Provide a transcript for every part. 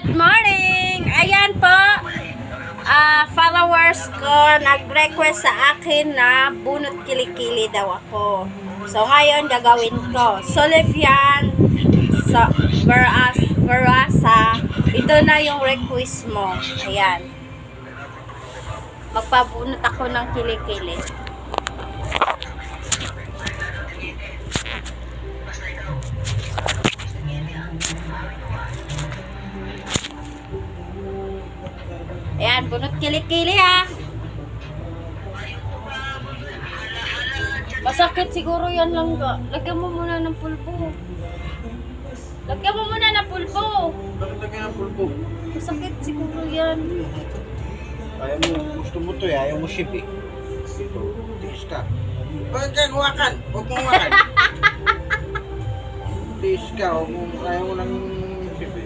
Good morning! Ayan po, followers ko nag-request sa akin na bunot kilikili daw ako. So ngayon gagawin ko. Solivian sa Verasa. Ito na yung request mo. Ayan. Magpabunot ako ng kilikili. Ayan, bunot kilikili ha. Masakit siguro yan lang ga. Lagyan mo muna ng pulbo. Lagyan mo muna ng pulbo. Bakit lagyan ng pulbo? Masakit siguro yan. Ayaw mo, gusto mo to eh. Ayaw mo ship eh. Ito, tiis ka. Bakit ka huwakan? Huwag mo huwakan. Tiis ka, ayaw mo ng ship eh.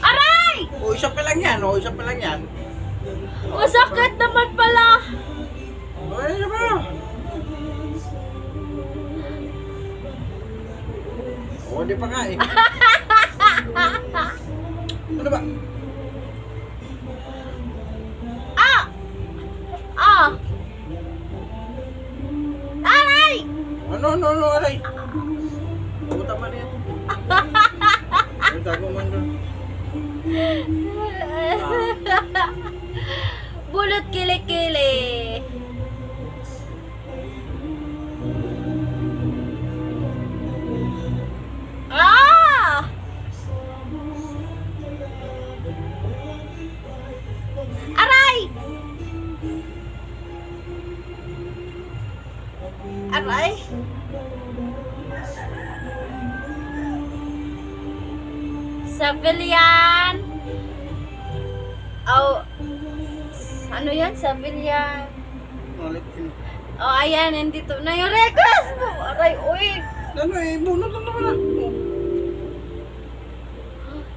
Aray! O, isa pa lang yan. O, isa pa lang yan. Masakit naman pala. O, isa pa. O, di pa nga eh. Ano ba? Ah! Ah! Aray! Ano, aray? Puta man yan. Ano, tago man doon. Bunot kilikili. Ah! Aray! Aray! Civilian. Oh, ano yan? Civilian. Oh, ayan, nandito na yung request mo. Aray, uy. Ano eh, bunot na naman ah.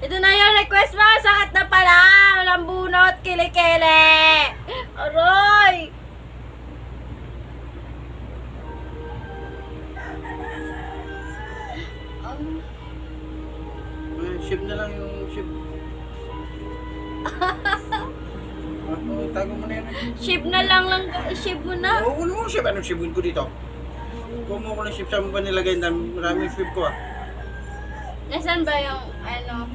Ito na yung request mo. Sakit na pala. Walang bunot, kilikili. Aray. Ship na lang yung ship. Tago mo na yan. Ship na lang. Ship mo na. Oo, ano mo ship? Anong shipin ko dito? Kung mo ko ng ship, saan mo ba nilagay? Maraming ship ko ah. Nasaan ba yung, ano?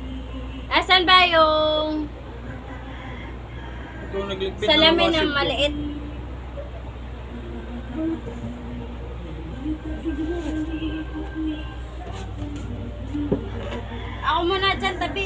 Nasaan ba yung Ikaw nagligpit salamin mga ng ship ko. maliit? Ako muna dyan, tabi.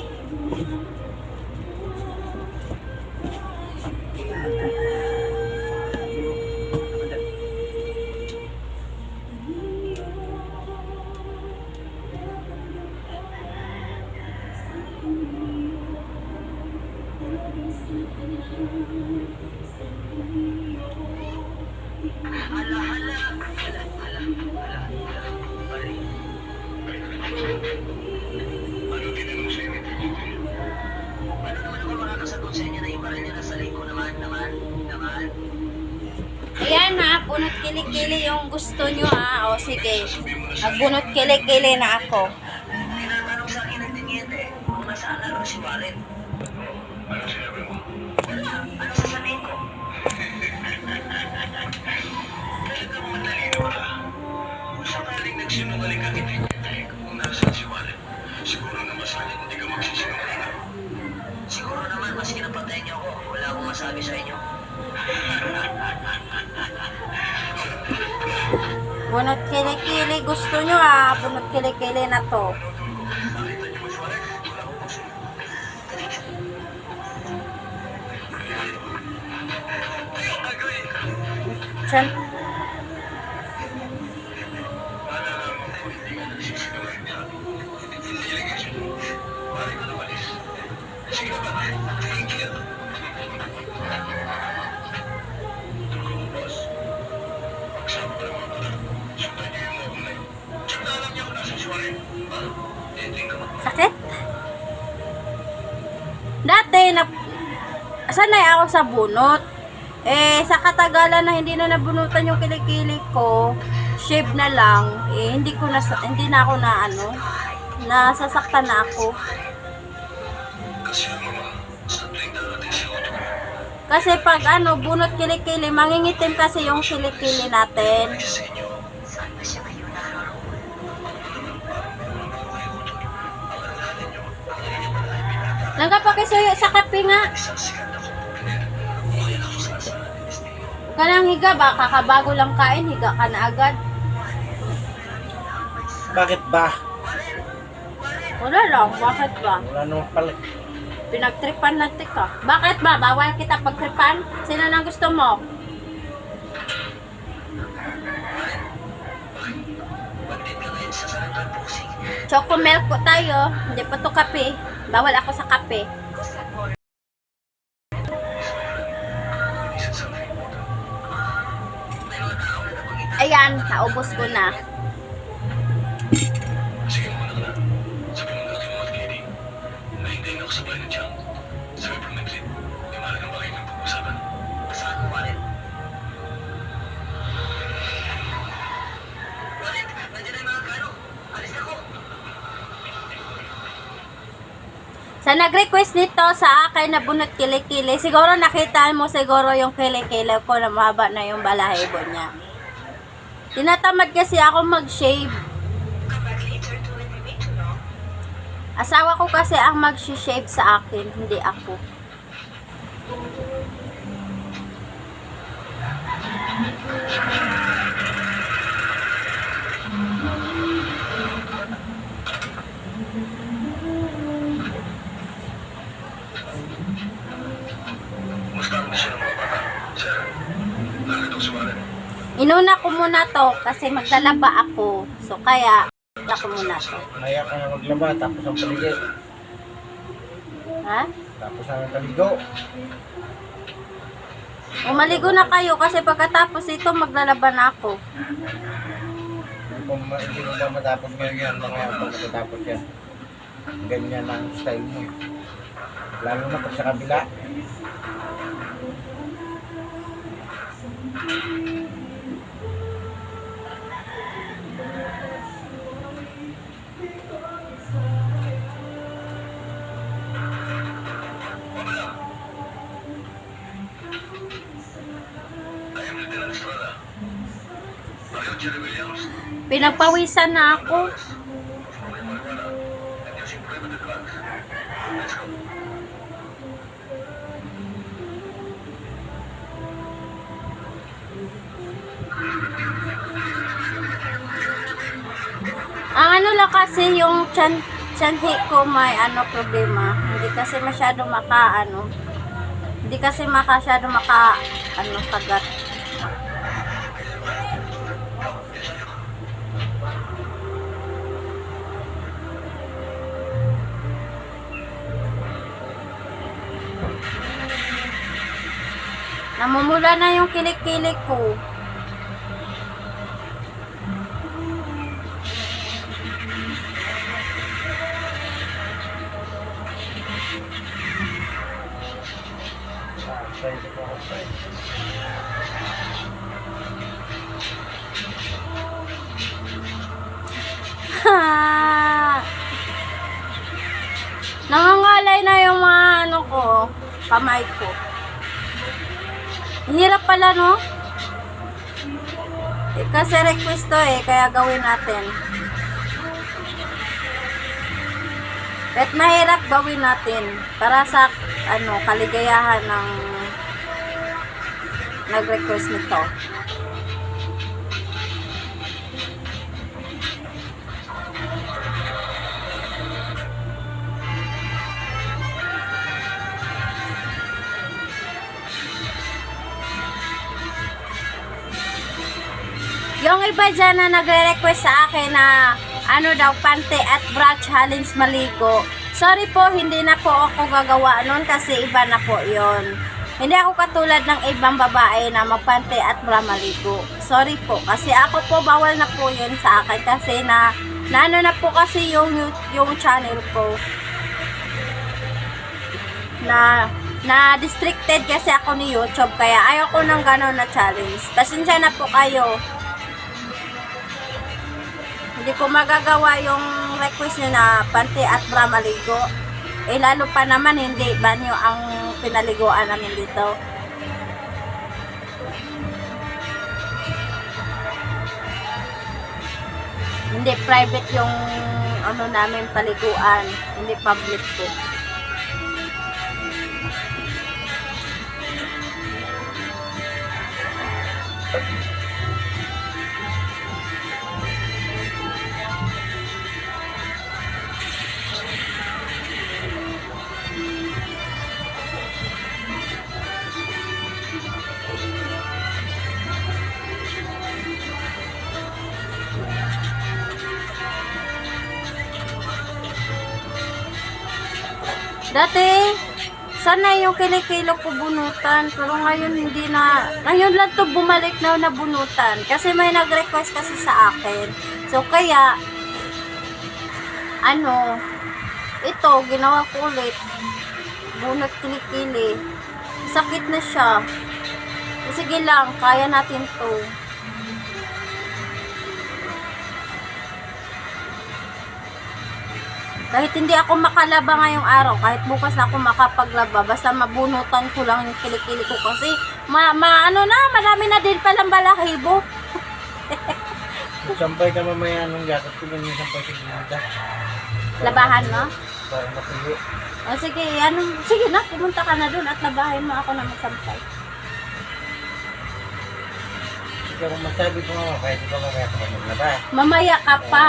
Ano tinanong sa inyo? Paano naman ako makakasagot sa inyo na iba rin niya nasa ko naman? Ayan na, bunot kilikili yung gusto nyo ha. O sige, magbunot kilikili na ako. Tinatanong sa akin ng tingete kung nasaan na rin si Warren. Ano sinabi mo? Wala. Ano sasabihin ko? Talaga mo matalino ka. Kung sakaling nagsinungaling ka tingete kung nasaan si Warren, siguro naman sa akin hindi ka magsisinungaling. Siguro naman maski napatay niyo ako, wala akong masabi sa inyo. Bunot kilikili gusto nyo ha. Bunot kilikili na to. Nakita niyo ba si Warren? Wala akong magsinungaling. Ayun, gagawin. Diyan. Naalala mo kung hindi ka nagsisinungaling sa akin. Hindi lagi siya. Pare ko na malis. Sige na ba? Thank you. Tulog ko, boss. Pagsama ko ng mga pala. Sundan niyo yung mga kulay. Check na alam niyo kung nasa si Warren. Ending ka mo. Sakit? Dati, sanay ako sa bunot. Sa katagalan na hindi na nabunutan yung kilikili ko, shave na lang, hindi na ako na nasasaktan na ako. Kasi ang mga Kasi pag ano, bunot kilikili, mangingitim kasi yung kilikili natin. Sa inyo. Nagpapakisuyo sa kape nga. Isang sikat na kumpanya. Okay na ako sa asal. Kanang higa ba? Kakabago lang kain, higa ka na agad. Bakit ba? Wala lang, bakit ba? Wala naman pala. Pinagtripan lang ka. Bakit ba? Bawal kita pagtripan? Sino nang gusto mo? Magdit ka ngayon sa sarap boxing. Choco milk po tayo. Hindi pa to kape. Bawal ako sa kape. Isang sabi mo. May mga tao na napangita. Ayan, naubos ko na. Sige mo na ka na. Sabi mo na aking mga lady. Nahintayin ako sa bahay ng Chang. Sabi from Madrid. May mahalagang bagay ng pag-usapan. Saan mo, Walid? Walid, nandiyan na yung mga kano. Alis ako. Sa nag-request nito sa akin na bunot kilikili, siguro nakita mo siguro yung kilikili ko na mahaba na yung balahibo niya. Tinatamad kasi ako mag-shave. Come back later to when we meet, no? Asawa ko kasi ang mag-shave sa akin, hindi ako. Musta ang siya ng mga bata? Sir, nakakita ko si Warren. Inuna ko muna to kasi maglalaba ako. So kaya, ako muna to. Maya ka na maglaba, tapos ang paligid. Ha? Tapos ang kaligo. Umaligo na kayo kasi pagkatapos ito maglalaba na ako. Hindi mo ba matapos ganyan, mga pagkatapos yan. Ganyan ang style mo. Lalo na pag sa kabila. I am Lieutenant Estrada. Are you Jerry Williams? Pinagpawisan na ako. From my marijuana and using private drugs. Let's go. Ang ano lang kasi yung tiyanhi ko may ano problema. Hindi kasi masyado hindi kasi masyado kagat. Namumula na yung kilik-kilik ko. Nangangalay na yung mga ano ko, kamay ko. Hirap pala, no? Kasi request to kaya gawin natin. Kahit mahirap gawin natin para sa kaligayahan ng nag-request nito. Yung iba dyan na nagre-request sa akin na pante at bra challenge maligo. Sorry po, hindi na po ako gagawa nun kasi iba na po yon. Hindi ako katulad ng ibang babae na magpante at bra maligo. Sorry po, kasi ako po bawal na po yun sa akin kasi na na po kasi yung channel ko. Na restricted kasi ako ni YouTube kaya ayaw ko ng gano'n na challenge. Pasensya na po kayo. Hindi ko magagawa yung request nyo na panty at bra maligo. Lalo pa naman hindi banyo ang pinaliguan namin dito. Hindi private yung ano namin paliguan, hindi public po. Dati, sana yung kilikilo ko bunutan. Pero ngayon hindi na. Ngayon lang to bumalik na nabunutan. Kasi may nag-request kasi sa akin. So kaya, ano, ito, ginawa ko ulit. Bunot kilikili. Sakit na siya. Sige lang, kaya natin to. Kahit hindi ako makalaba ngayong araw, kahit bukas na ako makapaglaba, basta mabunutan ko lang yung kilikili ko kasi ano na, marami na din palang balahibo. Sampay ka mamaya nung gatot ko ganyan sampay sa ginita. Labahan mo? Para matuyo. O sige, sige na, pumunta ka na dun at labahin mo ako na magsampay. Sige, kung masabi ko nga, kahit ikaw mamaya ka maglaba. Mamaya ka pa.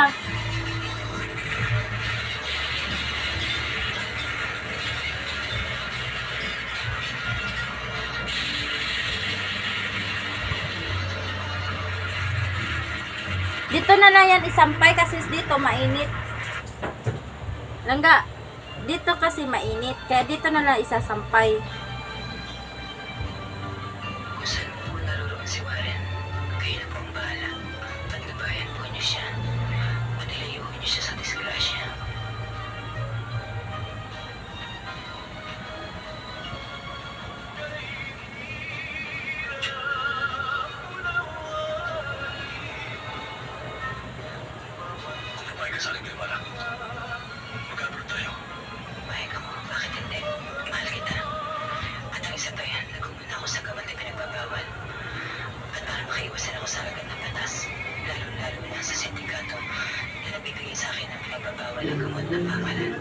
Dito na lang yan isampay kasi dito mainit. Langga, dito kasi mainit. Kaya dito na lang isasampay. Kung saan po naroon si Warren, kayo na po ang bahala. Paglabayan po niyo siya. At ilayuhin niyo siya sa disgrasya. Kumain ka sa aling limala. Magkabro tayo. Mahal ka mo, bakit hindi? Mahal kita. At ang isa pa yan, nagumuna ako sa gamot na pinagbabawal. At para makaiwasan ako sa agad ng batas, lalo-lalo na sa sindikato na nagbibigay sa akin ng pinagbabawal ang gamot ng pamalan.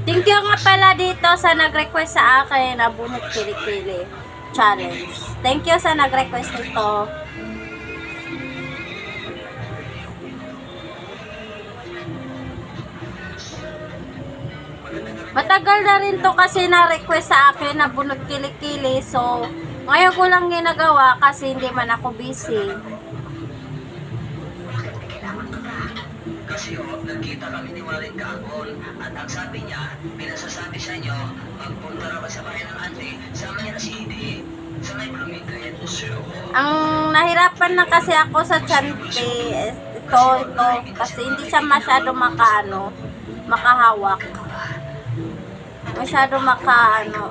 Thank you nga pala dito sa nag-request sa akin na bunot kilikili challenge. Thank you sa nag-request nito. Matagal na rin to kasi na-request sa akin na bunot kilikili. So, ngayon ko lang ginagawa kasi hindi man ako busy. Kasi nagkita kami ni Warren kahapon at ang sabi niya, pinasasabi sa inyo, magpunta raw sa bahay ng ante, sama niya na si Edi, sa may Bloomingdale. Ang nahirapan na kasi ako sa Chante, ito, kasi hindi siya masyado makahawak. Masyado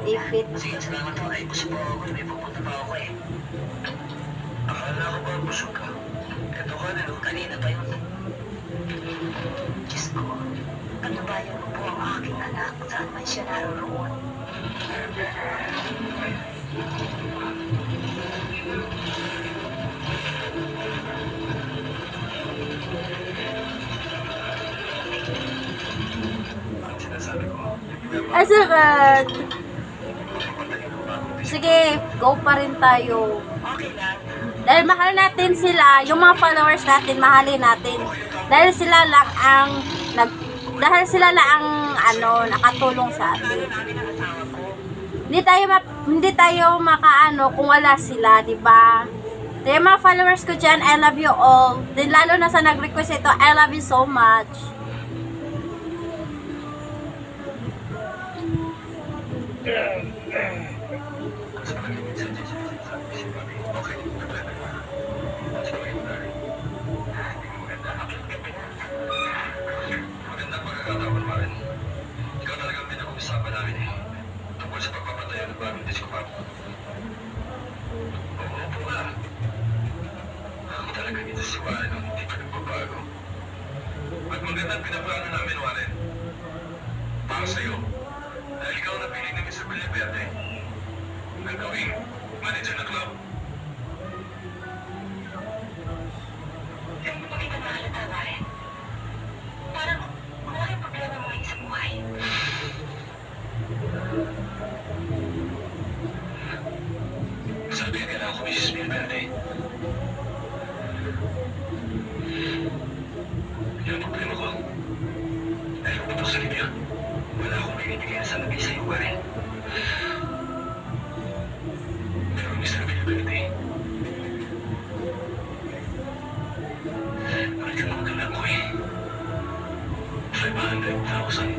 ipit. Sige, salamat po. Ay, busog po ako. May pupunta pa ako eh. Akala ko ba busog ka? Ito ka na, kanina pa yun. Diyos ko, pagnabayan ko po ang aking anak saan man siya naroon. Ang sinasabi ko, Asagad! Sige, go pa rin tayo. okay lang. Dahil mahal natin sila, yung mga followers natin, mahalin natin. Dahil sila lang nakatulong sa atin. Hindi tayo makaano kung wala sila, di ba? Kaya mga followers ko dyan, I love you all. Then lalo na sa nag-request ito, I love you so much. Magandang pagkakataon, Maren. Ikaw talagang pinag-uusapan namin eh. Tungkol sa pagpapatayo ng bagong disco pub. Oo po nga. Ako talaga dito si Warren ang hindi pa nagbabago. At magandang pinaplano namin, Warren. Para sa'yo. Dahil ikaw napili namin sa Biliberte. Nagawing manager ng club. Hindi mo makita Mrs. Vilverde. Yan ang problema ko. Dahil puputok sa Libya, wala akong binibigay na salapi sa iyo pa rin. Pero Mr. Vilverde, nakita naman ka lang ko eh. $500,000.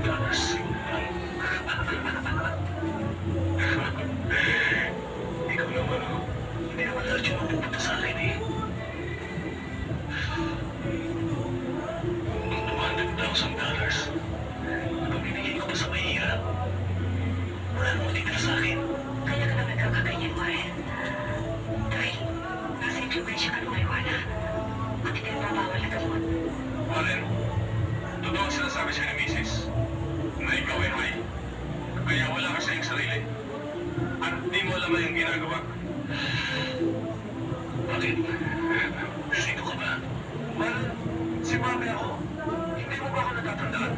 Ikaw naman oh. Hindi naman lahat yun mapupunta sa akin eh. $200,000. Pamimigay ko pa sa mahirap. Wala namang titira sa akin. Kaya ka naman kakaganyan, Warren. Dahil nasa impluensya ka ng marijuana. Pati ka nababawal na gamot. Warren, totoo ang sinasabi siya ni Mrs. Na ikaw ay high. Kaya wala ka sa iyong sarili. At di mo alam na yung ginagawa. Bakit? Sino ka ba? Warren, si Mami ako. Hindi mo ba ako natatandaan?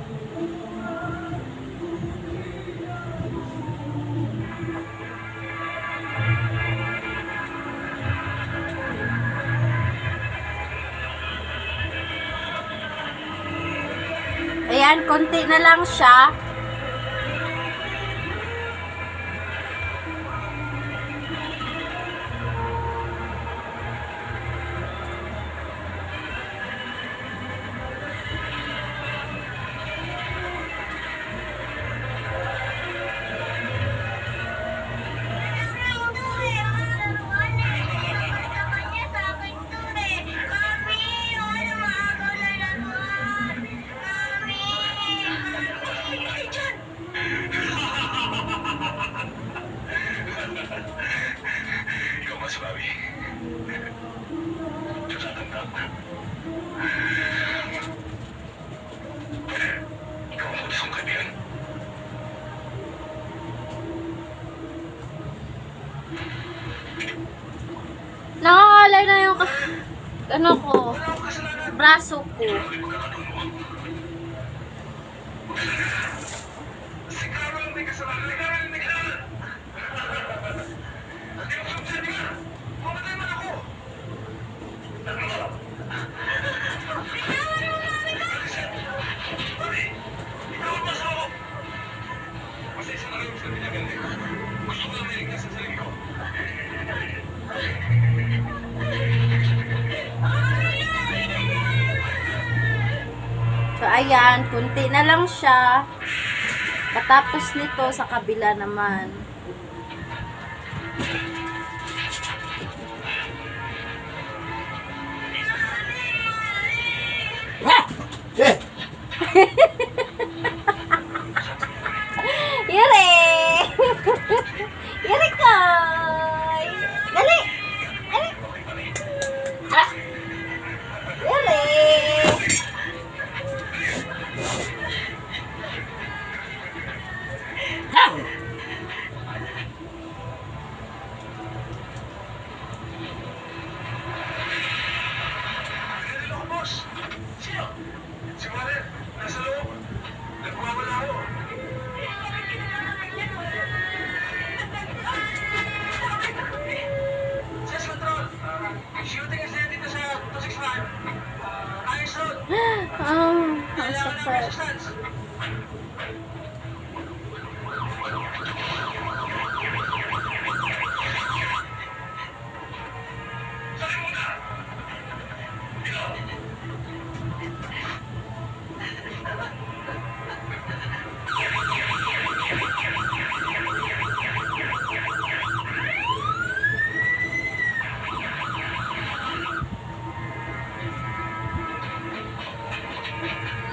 Ayan, konti na lang siya. Ikaw mas Bobby. Tutatandaan ko. Ikaw ang kutis kong kaibigan. Nangangalay na yung ano ko, Wala akong kasalanan. braso ko. Ano yung pagkakataon mo? Si Carol ang may kasalanan. Si Carol ang may kasalanan. Hindi mo sabi ka. Mamatay man ako. Bobby, ikaw ang mas ako. Pasensya na kayo sa Villaverde. Gusto ko lang maligtas sa sarili ko. So, ayan, kunti na lang siya. Patapos nito, sa kabila naman. Yuri! Yuri ko! Dali! Dali! Ah! Yuri! Pinarilo ko, boss. Sino? Si Warren. Nasa loob. Nagwawala ako. Yes, Control. Shooting is dito sa 265. Ayos Road. Ang Kailangan ng sakit. resistance. Sakay muna. Ikaw.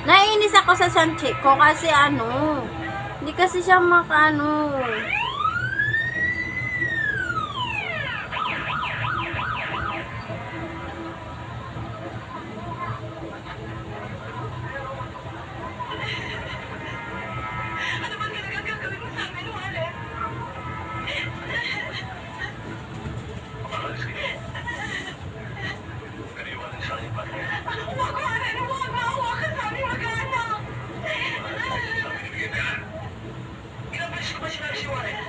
Naiinis ako sa Sanchi ko kasi ano, hindi kasi siya makaano. Ano ba talaga gagawin mo sa amin, Warren? Makalis kayo. Kaniwanan sa akin, pare. Huwag, Warren! Huwag! Maawa ka sa aming mag-anak! Sa akin, ibigay pera. Ilang beses ko ba sinabi si Warren?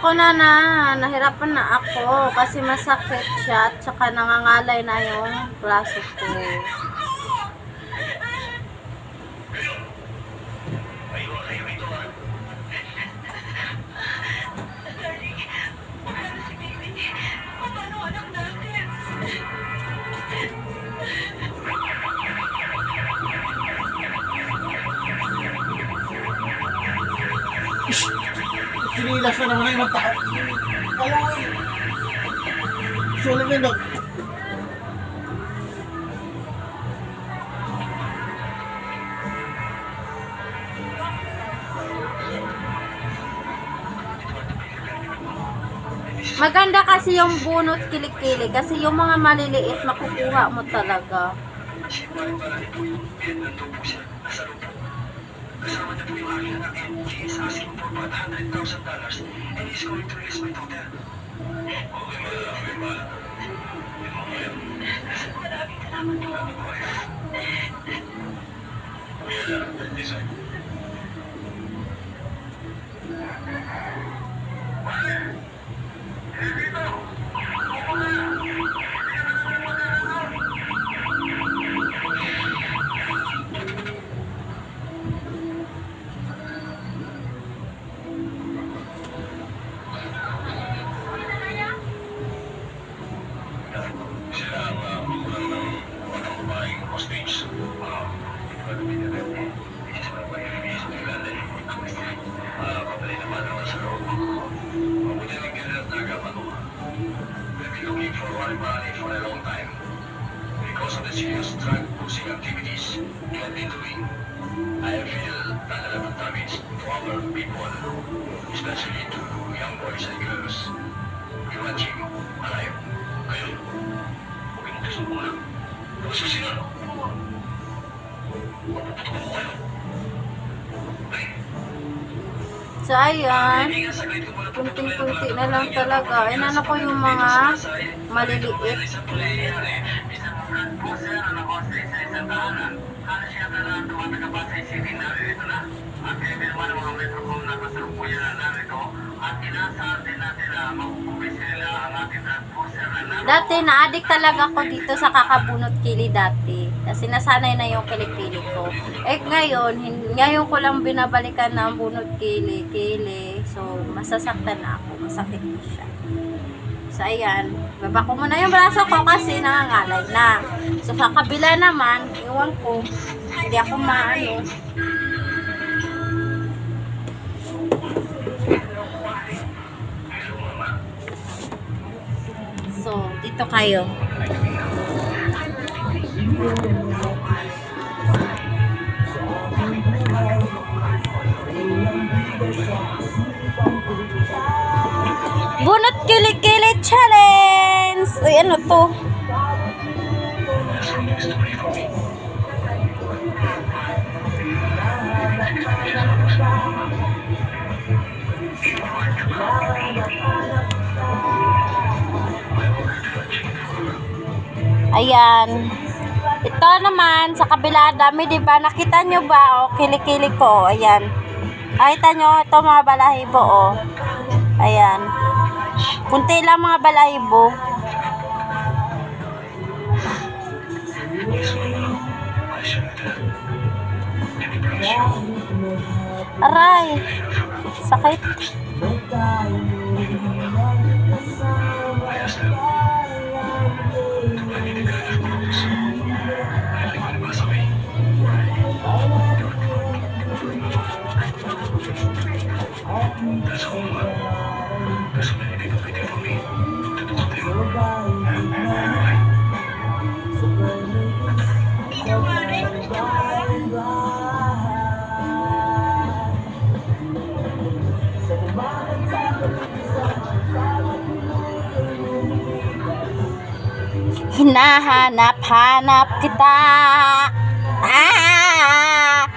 Ako nahirapan na ako kasi masakit siya at saka nangangalay na yung braso ko. Paano anak natin? Sinilas na naman yung tao. Alam mo. Sulit na dog. Maganda kasi yung bunot kilikili kasi yung mga maliliit makukuha mo talaga. Sinungaling pala ni Puyo. Nandun po siya. Nasa loob po. Kasama niya po yung aking anak and he is asking for about $100,000 and he's going to release my daughter. Okay, malaki, malaki. Maraming salamat po. Listen. Sila ang magulang ng batang babaeng hostage. This is my wife. He is in London. Papalay naman naman sa loob. Mabuti lang ganun at nagapan mo. We've been looking for one money for a long time. Because of the serious drug pushing activities we have been doing, I feel that a lot of damage to our people, especially to young boys and girls. We want him alive. Kayo, huwag mong kasubukan. Masusin ano? Mapuputok ko kayo. Ay, So ayun, kaibigan, saglit ko muna po. kunting-kunti na lang talaga. Inano ko yung mga maliliit. Isang nangyayari, isang po sir na nag-hostage sa isang tahanan. Kala siya na tumatagapa sa isipin na ito na. At pinipirma ng mga metrocom na kasalukuyan na narito. At inaasahan din natin na makukupi sila ang ating drug pusher na narito. Dati na-addict talaga ako dito sa kakabunot kili dati. Kasi nasanay na yung kilikili ko. Eh ngayon ko lang binabalikan ng bunot kili. So masasaktan na ako. Masakit na siya. So ayan. Baba ko muna yung braso ko kasi nangangalay na. So sa kabila naman, iwan ko. Hindi ako maano. So, dito kayo. Bunot kili-kili challenge! Uy, ano to? Ayan. Ito naman, sa kabila dami, diba? Nakita nyo ba? O, kilikili ko. Ayan. Nakita nyo, ito mga balahibo, o. Ayan. Kunti lang mga balahibo. Aray. Sakit. Hinahanap-hanap kita. Ah!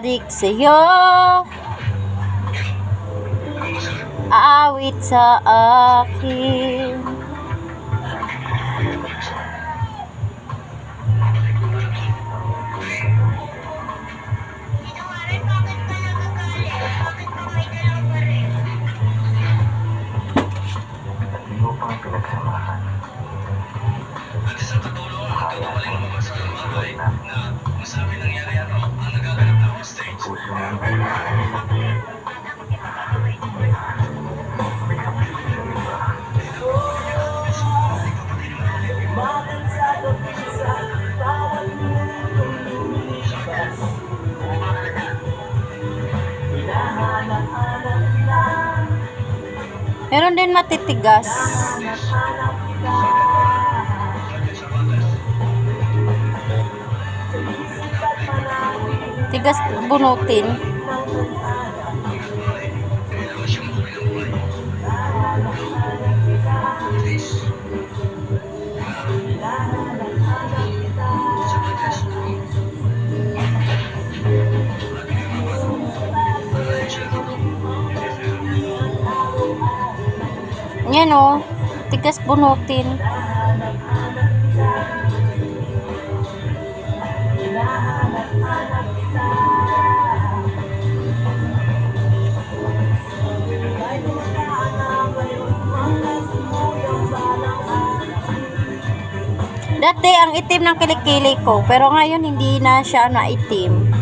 adik sa'yo, awit sa akin. At isang katulong ang katumaling lumabas sa bahay na masabi nangyari ang nagaganap na hostage. Meron din matitigas. Tigas bunutin. Yan o, tigas bunutin. Dati ang itim ng kilikili ko, pero ngayon hindi na siya na itim.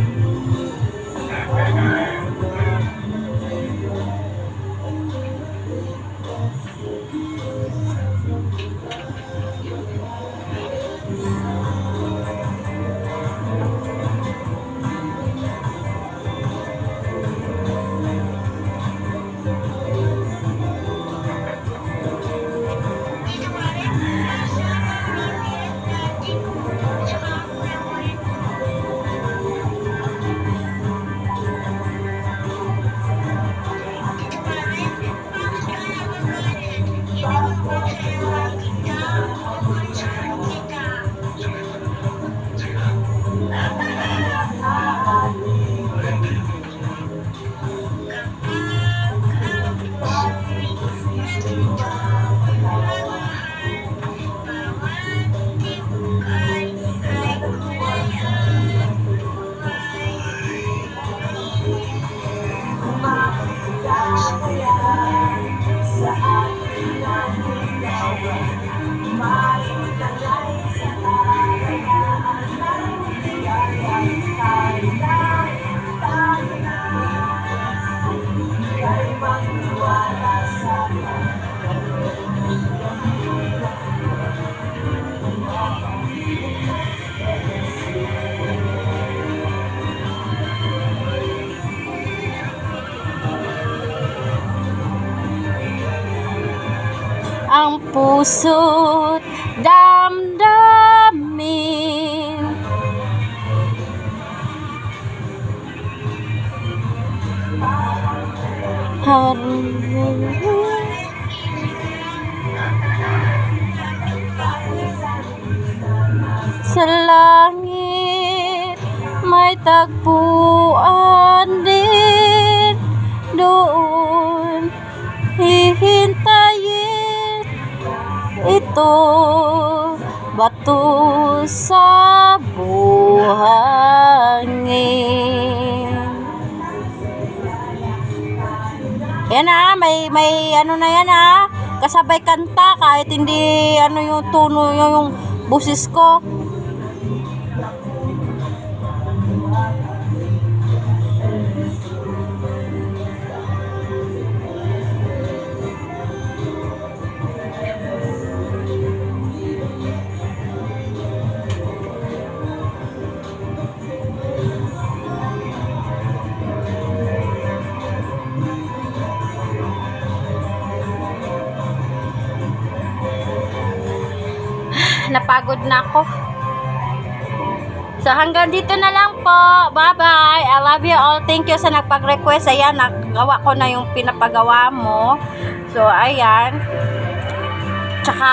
Ang puso't damdamin sa langit may tagpuan din, doon hihintayin ito, bato sa buhangin. Yan may ano na yan kasabay kanta kahit hindi ano yung tono yung busis ko. Napagod na ako. So hanggang dito na lang po. Bye-bye. I love you all. Thank you sa nagpag-request. Ayan, nagawa ko na yung pinapagawa mo. So ayan. Tsaka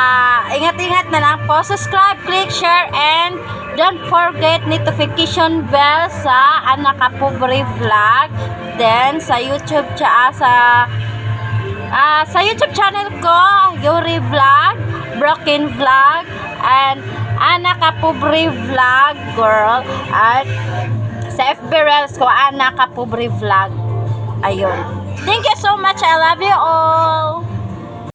ingat-ingat na lang po. Subscribe, click, share, and Don't forget notification bell sa Anak Ka Pobre Vlog. Then sa YouTube sa YouTube channel ko, Yuri Vlog, Broken Vlog, and Anak Ka Pobre Vlog girl. At sa FB Reels ko, Anak Ka Pobre Vlog. Ayun. Thank you so much. I love you all.